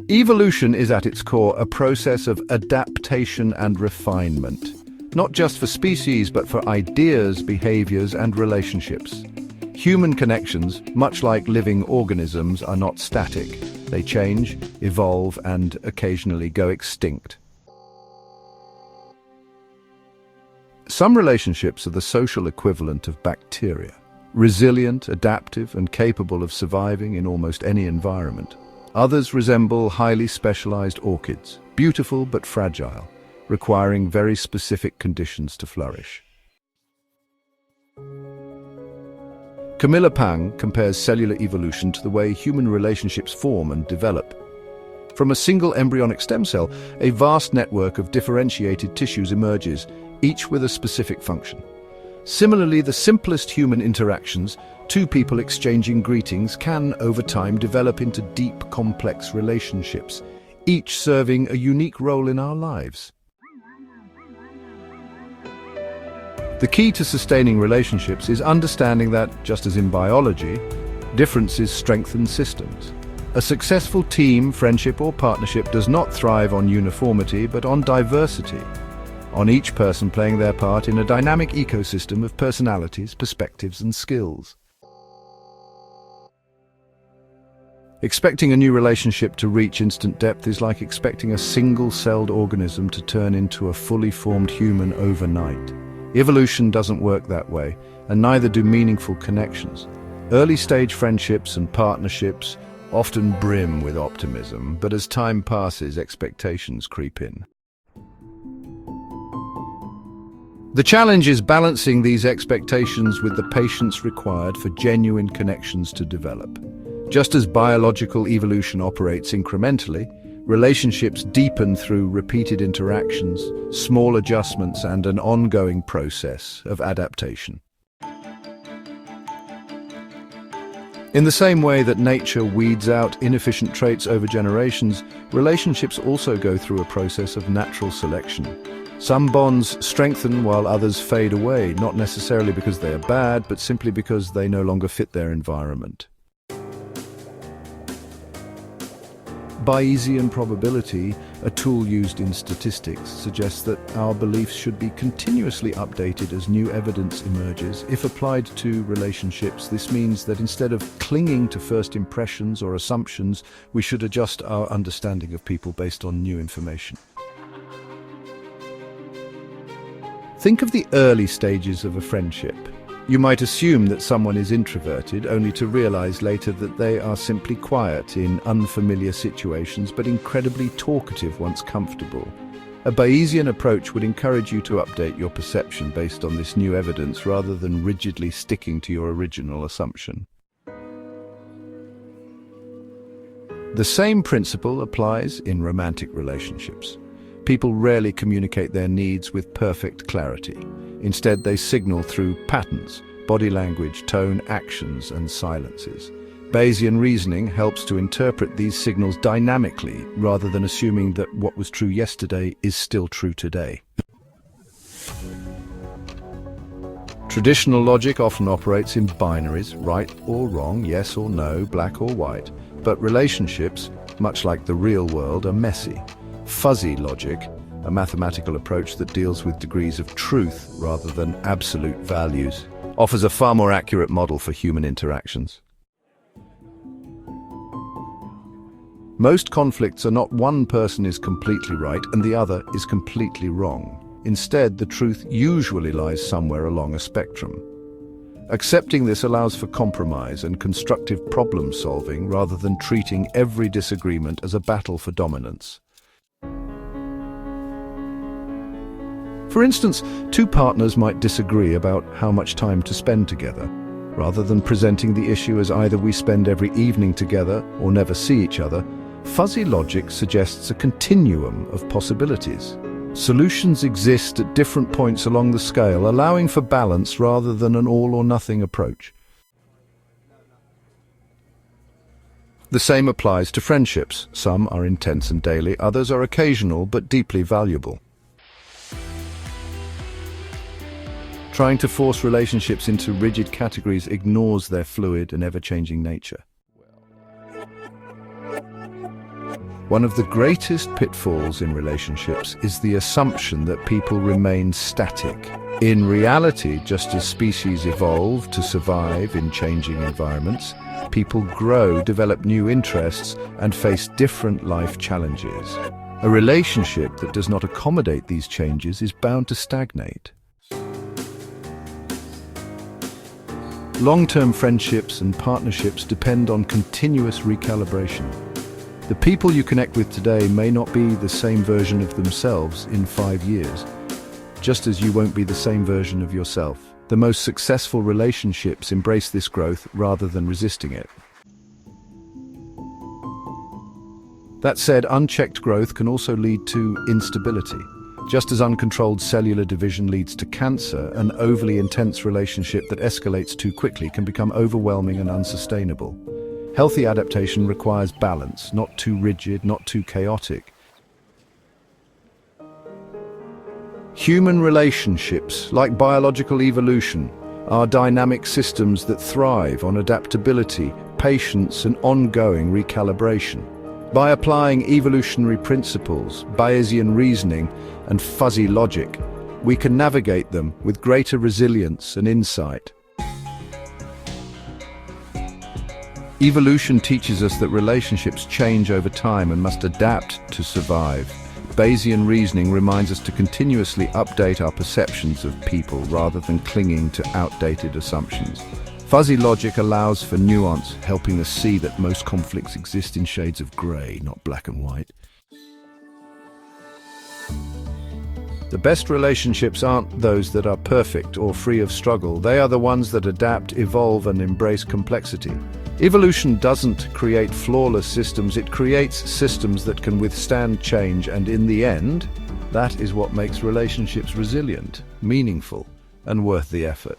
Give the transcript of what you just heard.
Evolution is at its core a process of adaptation and refinement, not just for species but for ideas, behaviors, and relationships. Human connections, much like living organisms, are not static. They change, evolve, and occasionally go extinct. Some relationships are the social equivalent of bacteria, resilient, adaptive, and capable of surviving in almost any environment. Others resemble highly specialized orchids, beautiful but fragile, requiring very specific conditions to flourish. Camilla compares cellular evolution to the way human relationships form and develop. From a single embryonic stem cell, a vast network of differentiated tissues emerges, each with a specific function. Similarly, the simplest human interactions, two people exchanging greetings, can, over time, develop into deep, complex relationships, each serving a unique role in our lives. The key to sustaining relationships is understanding that, just as in biology, differences strengthen systems. A successful team, friendship, or partnership does not thrive on uniformity, but on diversity, on each person playing their part in a dynamic ecosystem of personalities, perspectives, and skills. Expecting a new relationship to reach instant depth is like expecting a single-celled organism to turn into a fully formed human overnight. Evolution doesn't work that way, and neither do meaningful connections. Early-stage friendships and partnerships often brim with optimism, but as time passes, expectations creep in. The challenge is balancing these expectations with the patience required for genuine connections to develop. Just as biological evolution operates incrementally, relationships deepen through repeated interactions, small adjustments, and an ongoing process of adaptation. In the same way that nature weeds out inefficient traits over generations, relationships also go through a process of natural selection. Some bonds strengthen while others fade away, not necessarily because they are bad, but simply because they no longer fit their environment. Bayesian probability, a tool used in statistics, suggests that our beliefs should be continuously updated as new evidence emerges. If applied to relationships, this means that instead of clinging to first impressions or assumptions, we should adjust our understanding of people based on new information. Think of the early stages of a friendship. You might assume that someone is introverted, only to realize later that they are simply quiet in unfamiliar situations, but incredibly talkative once comfortable. A Bayesian approach would encourage you to update your perception based on this new evidence rather than rigidly sticking to your original assumption. The same principle applies in romantic relationships. People rarely communicate their needs with perfect clarity. Instead, they signal through patterns, body language, tone, actions, and silences. Bayesian reasoning helps to interpret these signals dynamically, rather than assuming that what was true yesterday is still true today. Traditional logic often operates in binaries, right or wrong, yes or no, black or white. But relationships, much like the real world, are messy. Fuzzy logic, a mathematical approach that deals with degrees of truth rather than absolute values, offers a far more accurate model for human interactions. Most conflicts are not one person is completely right and the other is completely wrong. Instead, the truth usually lies somewhere along a spectrum. Accepting this allows for compromise and constructive problem-solving rather than treating every disagreement as a battle for dominance. For instance, two partners might disagree about how much time to spend together. Rather than presenting the issue as either we spend every evening together or never see each other, fuzzy logic suggests a continuum of possibilities. Solutions exist at different points along the scale, allowing for balance rather than an all-or-nothing approach. The same applies to friendships. Some are intense and daily, others are occasional but deeply valuable. Trying to force relationships into rigid categories ignores their fluid and ever-changing nature. One of the greatest pitfalls in relationships is the assumption that people remain static. In reality, just as species evolve to survive in changing environments, people grow, develop new interests, and face different life challenges. A relationship that does not accommodate these changes is bound to stagnate. Long-term friendships and partnerships depend on continuous recalibration. The people you connect with today may not be the same version of themselves in 5 years, just as you won't be the same version of yourself. The most successful relationships embrace this growth rather than resisting it. That said, unchecked growth can also lead to instability. Just as uncontrolled cellular division leads to cancer, an overly intense relationship that escalates too quickly can become overwhelming and unsustainable. Healthy adaptation requires balance, not too rigid, not too chaotic. Human relationships, like biological evolution, are dynamic systems that thrive on adaptability, patience, and ongoing recalibration. By applying evolutionary principles, Bayesian reasoning, and fuzzy logic, we can navigate them with greater resilience and insight. Evolution teaches us that relationships change over time and must adapt to survive. Bayesian reasoning reminds us to continuously update our perceptions of people rather than clinging to outdated assumptions. Fuzzy logic allows for nuance, helping us see that most conflicts exist in shades of grey, not black and white. The best relationships aren't those that are perfect or free of struggle. They are the ones that adapt, evolve, and embrace complexity. Evolution doesn't create flawless systems, it creates systems that can withstand change, and in the end, that is what makes relationships resilient, meaningful, and worth the effort.